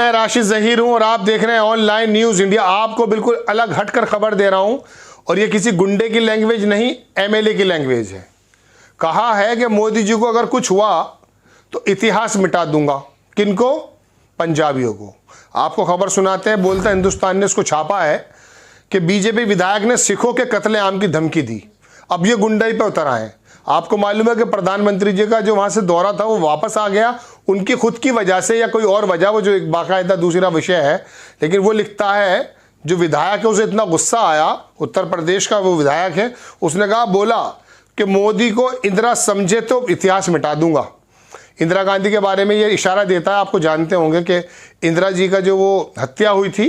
मैं राशिद जहीर हूं और आप देख रहे हैं ऑनलाइन न्यूज इंडिया। आपको बिल्कुल अलग हटकर खबर दे रहा हूं और ये किसी गुंडे की लैंग्वेज नहीं, एमएलए की लैंग्वेज है। कहा है कि मोदी जी को अगर कुछ हुआ तो इतिहास मिटा दूंगा। किनको? पंजाबियों को। आपको खबर सुनाते हैं। बोलता हिंदुस्तान ने इसको छापा है कि बीजेपी विधायक ने सिखों के कत्लेआम की धमकी दी। अब ये गुंडाई पे उतर आए। आपको मालूम है कि प्रधानमंत्री जी का जो वहां से दौरा था वो वापस आ गया, उनकी खुद की वजह से या कोई और वजह, वो जो एक बाकायदा दूसरा विषय है। लेकिन वो लिखता है जो विधायक है उसे इतना गुस्सा आया, उत्तर प्रदेश का वो विधायक है, उसने कहा, बोला कि मोदी को इंदिरा समझे तो इतिहास मिटा दूंगा। इंदिरा गांधी के बारे में ये इशारा देता है। आपको जानते होंगे कि इंदिरा जी का जो वो हत्या हुई थी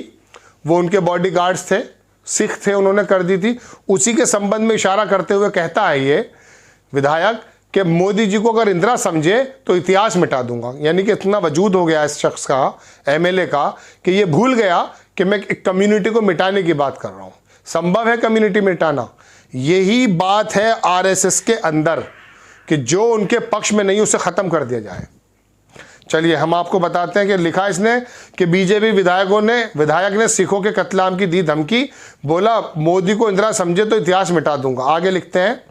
वो उनके बॉडीगार्ड्स थे, सिख थे, उन्होंने कर दी थी। उसी के संबंध में इशारा करते हुए कहता है ये विधायक कि मोदी जी को अगर इंदिरा समझे तो इतिहास मिटा दूंगा। यानी कि इतना वजूद हो गया इस शख्स का, एमएलए का, कि ये भूल गया कि मैं एक कम्युनिटी को मिटाने की बात कर रहा हूं। संभव है कम्युनिटी मिटाना? यही बात है आरएसएस के अंदर कि जो उनके पक्ष में नहीं उसे खत्म कर दिया जाए। चलिए हम आपको बताते हैं कि लिखा इसने कि बीजेपी विधायक ने सिखों के कत्लेआम की दी धमकी, बोला मोदी को इंदिरा समझे तो इतिहास मिटा दूंगा। आगे लिखते हैं,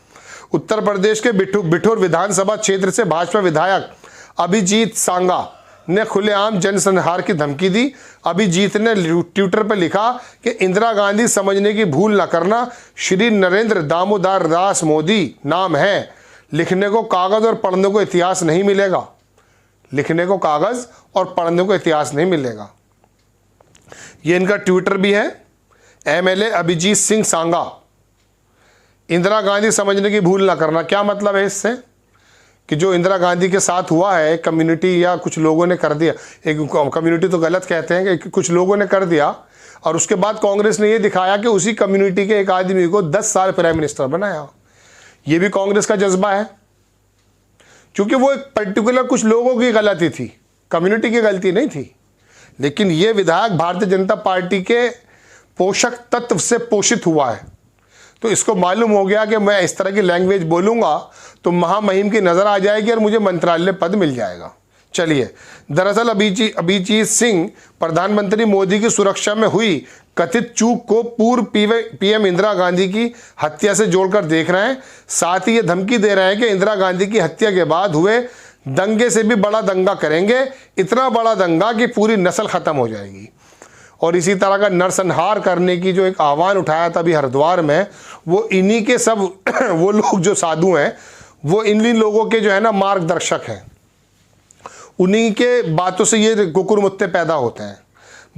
उत्तर प्रदेश के बिठूर विधानसभा क्षेत्र से भाजपा विधायक अभिजीत सांगा ने खुलेआम जनसंहार की धमकी दी। अभिजीत ने ट्विटर पर लिखा कि इंदिरा गांधी समझने की भूल न करना, श्री नरेंद्र दामोदर दास मोदी नाम है, लिखने को कागज और पढ़ने को इतिहास नहीं मिलेगा। लिखने को कागज और पढ़ने को इतिहास नहीं मिलेगा। ये इनका ट्विटर भी है, एमएलए अभिजीत सिंह सांगा। इंदिरा गांधी समझने की भूल ना करना, क्या मतलब है इससे? कि जो इंदिरा गांधी के साथ हुआ है कम्युनिटी या कुछ लोगों ने कर दिया, एक कम्युनिटी तो गलत कहते हैं कि कुछ लोगों ने कर दिया, और उसके बाद कांग्रेस ने ये दिखाया कि उसी कम्युनिटी के एक आदमी को 10 साल प्राइम मिनिस्टर बनाया। ये भी कांग्रेस का जज्बा है, क्योंकि वो एक पर्टिकुलर कुछ लोगों की गलती थी, कम्युनिटी की गलती नहीं थी। लेकिन ये विधायक भारतीय जनता पार्टी के पोषक तत्व से पोषित हुआ है, तो इसको मालूम हो गया कि मैं इस तरह की लैंग्वेज बोलूंगा तो महामहिम की नजर आ जाएगी और मुझे मंत्रालय पद मिल जाएगा। चलिए, दरअसल अभिजीत सिंह प्रधानमंत्री मोदी की सुरक्षा में हुई कथित चूक को पूर्व पीएम इंदिरा गांधी की हत्या से जोड़कर देख रहे हैं। साथ ही ये धमकी दे रहे हैं कि इंदिरा गांधी की हत्या के बाद हुए दंगे से भी बड़ा दंगा करेंगे, इतना बड़ा दंगा कि पूरी नस्ल खत्म हो जाएगी। और इसी तरह का नरसंहार करने की जो एक आह्वान उठाया था अभी हरिद्वार में, वो इन्हीं के सब वो लोग जो साधु हैं, वो इन्हीं लोगों के जो है ना मार्गदर्शक हैं। उन्हीं के बातों से ये कुकुर मुत्ते पैदा होते हैं।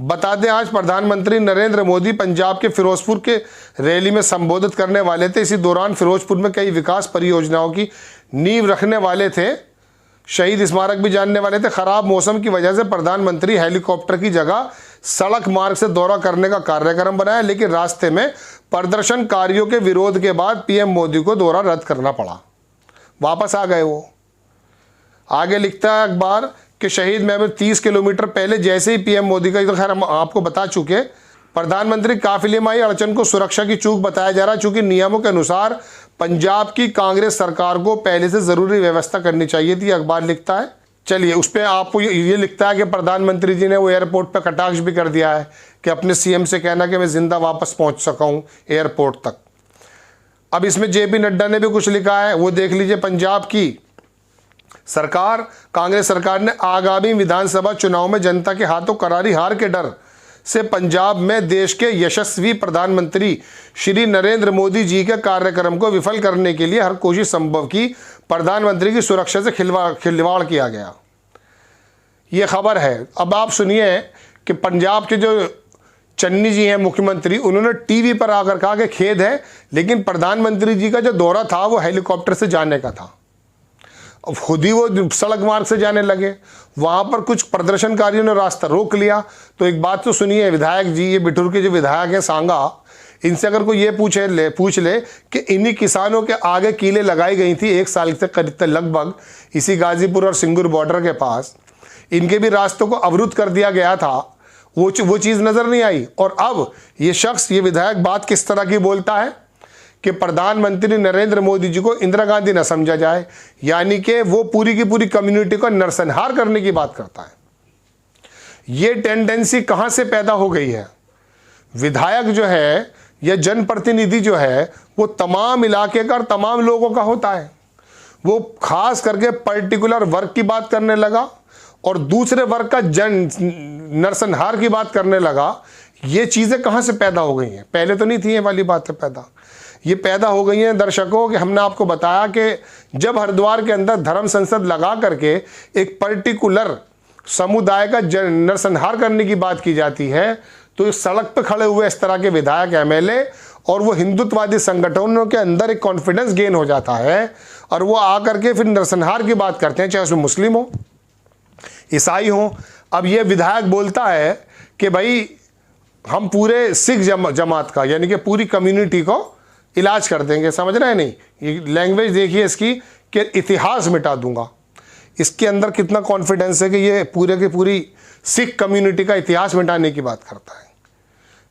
बता दें, आज प्रधानमंत्री नरेंद्र मोदी पंजाब के फिरोजपुर के रैली में संबोधित करने वाले थे। इसी दौरान फिरोजपुर में कई विकास परियोजनाओं की नींव रखने वाले थे, शहीद स्मारक भी जानने वाले थे। खराब मौसम की वजह से प्रधानमंत्री हेलीकॉप्टर की जगह सड़क मार्ग से दौरा करने का कार्यक्रम बनाया, लेकिन रास्ते में प्रदर्शनकारियों के विरोध के बाद पीएम मोदी को दौरा रद्द करना पड़ा। वापस आ गए वो। आगे लिखता है अखबार कि शहीद महमूद 30 किलोमीटर पहले जैसे ही पीएम मोदी का, तो खैर हम आपको बता चुके, प्रधानमंत्री काफिले में आई अड़चन को सुरक्षा की चूक बताया जा रहा है, चूंकि नियमों के अनुसार पंजाब की कांग्रेस सरकार को पहले से जरूरी व्यवस्था करनी चाहिए थी, अखबार लिखता है। चलिए, उस पर आपको ये लिखता है कि प्रधानमंत्री जी ने वो एयरपोर्ट पर कटाक्ष भी कर दिया है कि अपने सीएम से कहना कि मैं जिंदा वापस पहुंच सका हूं एयरपोर्ट तक। अब इसमें जेपी नड्डा ने भी कुछ लिखा है, वो देख लीजिए। पंजाब की सरकार, कांग्रेस सरकार ने आगामी विधानसभा चुनाव में जनता के हाथों करारी हार के डर से पंजाब में देश के यशस्वी प्रधानमंत्री श्री नरेंद्र मोदी जी के कार्यक्रम को विफल करने के लिए हर कोशिश संभव की। प्रधानमंत्री की सुरक्षा से खिलवाड़ किया गया, ये खबर है। अब आप सुनिए कि पंजाब के जो चन्नी जी हैं मुख्यमंत्री, उन्होंने टीवी पर आकर कहा कि खेद है, लेकिन प्रधानमंत्री जी का जो दौरा था वो हेलीकॉप्टर से जाने का था। अब खुद ही वो सड़क मार्ग से जाने लगे, वहां पर कुछ प्रदर्शनकारियों ने रास्ता रोक लिया। तो एक बात तो सुनिए, विधायक जी, ये बिठूर के जो विधायक हैं सांगा, इनसे अगर कोई ये पूछ ले कि इन्हीं किसानों के आगे कीलें लगाई गई थी 1 साल से करीब लगभग, इसी गाजीपुर और सिंगूर बॉर्डर के पास, इनके भी रास्तों को अवरुद्ध कर दिया गया था, वो चीज़ नज़र नहीं आई। और अब ये शख्स, ये विधायक बात किस तरह की बोलता है कि प्रधानमंत्री नरेंद्र मोदी जी को इंदिरा गांधी न समझा जाए, यानी कि वो पूरी की पूरी कम्युनिटी को नरसंहार करने की बात करता है। ये टेंडेंसी कहाँ से पैदा हो गई है? विधायक जो है या जनप्रतिनिधि जो है वो तमाम इलाके का और तमाम लोगों का होता है। वो खास करके पर्टिकुलर वर्ग की बात करने लगा और दूसरे वर्ग का नरसंहार की बात करने लगा। ये चीज़ें कहाँ से पैदा हो गई हैं? पहले तो नहीं थी ये वाली बातें पैदा। ये पैदा हो गई हैं दर्शकों कि हमने आपको बताया कि जब हरिद्वार के अंदर धर्म संसद लगा करके एक पर्टिकुलर समुदाय का नरसंहार करने की बात की जाती है, तो इस सड़क पर खड़े हुए इस तरह के विधायक, एमएलए और वो हिंदुत्ववादी संगठनों के अंदर एक कॉन्फिडेंस गेन हो जाता है और वो आकर के फिर नरसंहार की बात करते हैं, चाहे उसमें मुस्लिम हो, ईसाई हो। अब ये विधायक बोलता है कि भाई हम पूरे सिख जमात का यानी कि पूरी कम्युनिटी को इलाज कर देंगे। समझ रहे हैं? नहीं, ये लैंग्वेज देखिए इसकी कि इतिहास मिटा दूंगा। इसके अंदर कितना कॉन्फिडेंस है कि ये पूरे की पूरी सिख कम्युनिटी का इतिहास मिटाने की बात करता है।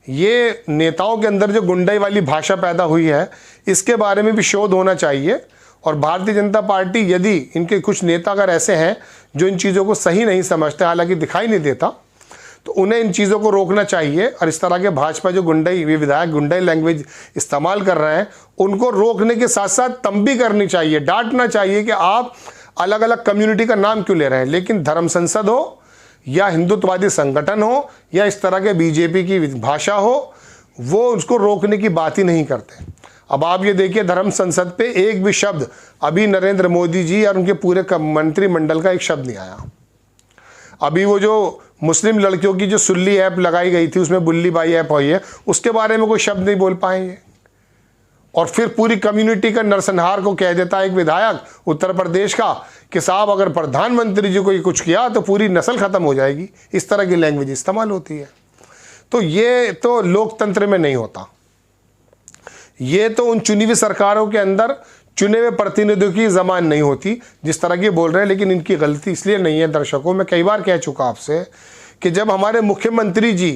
ये नेताओं के अंदर जो गुंडाई वाली भाषा पैदा हुई है, इसके बारे में भी शोध होना चाहिए। और भारतीय जनता पार्टी, यदि इनके कुछ नेता अगर ऐसे हैं जो इन चीज़ों को सही नहीं समझते, हालांकि दिखाई नहीं देता, तो उन्हें इन चीज़ों को रोकना चाहिए। और इस तरह के भाजपा जो गुंडाई विधायक गुंडाई लैंग्वेज इस्तेमाल कर रहे हैं, उनको रोकने के साथ साथ तंबी करनी चाहिए, डांटना चाहिए कि आप अलग अलग कम्युनिटी का नाम क्यों ले रहे हैं। लेकिन धर्म संसद हो या हिंदुत्ववादी संगठन हो या इस तरह के बीजेपी की भाषा हो, वो उसको रोकने की बात ही नहीं करते। अब आप ये देखिए, धर्म संसद पे एक भी शब्द अभी नरेंद्र मोदी जी और उनके पूरे मंत्रिमंडल का एक शब्द नहीं आया। अभी वो जो मुस्लिम लड़कियों की जो सुल्ली ऐप लगाई गई थी, उसमें बुल्ली बाई ऐप हुई है, उसके बारे में कोई शब्द नहीं बोल पाएंगे। और फिर पूरी कम्युनिटी का नरसंहार को कह देता है एक विधायक उत्तर प्रदेश का कि साहब अगर प्रधानमंत्री जी को ये कुछ किया तो पूरी नस्ल खत्म हो जाएगी। इस तरह की लैंग्वेज इस्तेमाल होती है। तो ये तो लोकतंत्र में नहीं होता। ये तो उन चुनी हुई सरकारों के अंदर चुने हुए प्रतिनिधियों की जबान नहीं होती जिस तरह की बोल रहे हैं। लेकिन इनकी गलती इसलिए नहीं है दर्शकों, मैं कई बार कह चुका आपसे कि जब हमारे मुख्यमंत्री जी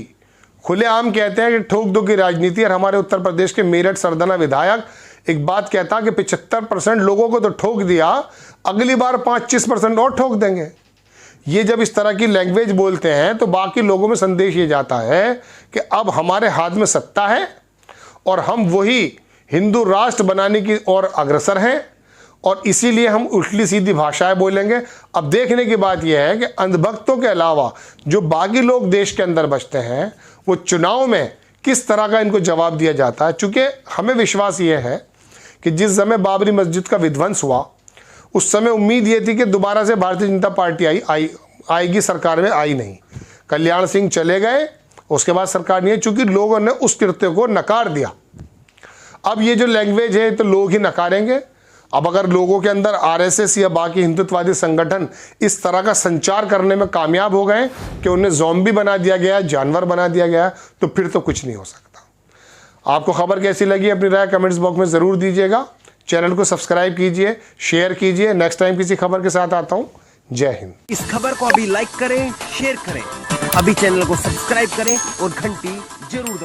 खुलेआम कहते हैं कि ठोक दो की राजनीति, और हमारे उत्तर प्रदेश के मेरठ सरदाना विधायक एक बात कहता कि 75% लोगों को तो ठोक दिया, अगली बार 25% और ठोक देंगे। ये जब इस तरह की लैंग्वेज बोलते हैं तो बाकी लोगों में संदेश ये जाता है कि अब हमारे हाथ में सत्ता है और हम वही हिंदू राष्ट्र बनाने की ओर अग्रसर हैं और इसीलिए हम उल्टी सीधी भाषाएं बोलेंगे। अब देखने की बात यह है कि अंधभक्तों के अलावा जो बाकी लोग देश के अंदर बचते हैं, वो चुनाव में किस तरह का इनको जवाब दिया जाता है। चूँकि हमें विश्वास ये है कि जिस समय बाबरी मस्जिद का विध्वंस हुआ, उस समय उम्मीद ये थी कि दोबारा से भारतीय जनता पार्टी आएगी, सरकार में आई नहीं। कल्याण सिंह चले गए, उसके बाद सरकार नहीं है, चूँकि लोगों ने उस कृत्य को नकार दिया। अब ये जो लैंग्वेज है तो लोग ही नकारेंगे। अब अगर लोगों के अंदर आरएसएस या बाकी हिंदुत्ववादी संगठन इस तरह का संचार करने में कामयाब हो गए कि उन्हें ज़ॉम्बी बना दिया गया, जानवर बना दिया गया, तो फिर तो कुछ नहीं हो सकता। आपको खबर कैसी लगी अपनी राय कमेंट्स बॉक्स में ज़रूर दीजिएगा। चैनल को सब्सक्राइब कीजिए, शेयर कीजिए। नेक्स्ट टाइम किसी खबर के साथ आता हूँ। जय हिंद। इस खबर को अभी लाइक करें, शेयर करें, अभी चैनल को सब्सक्राइब करें और घंटी जरूर दबाएं।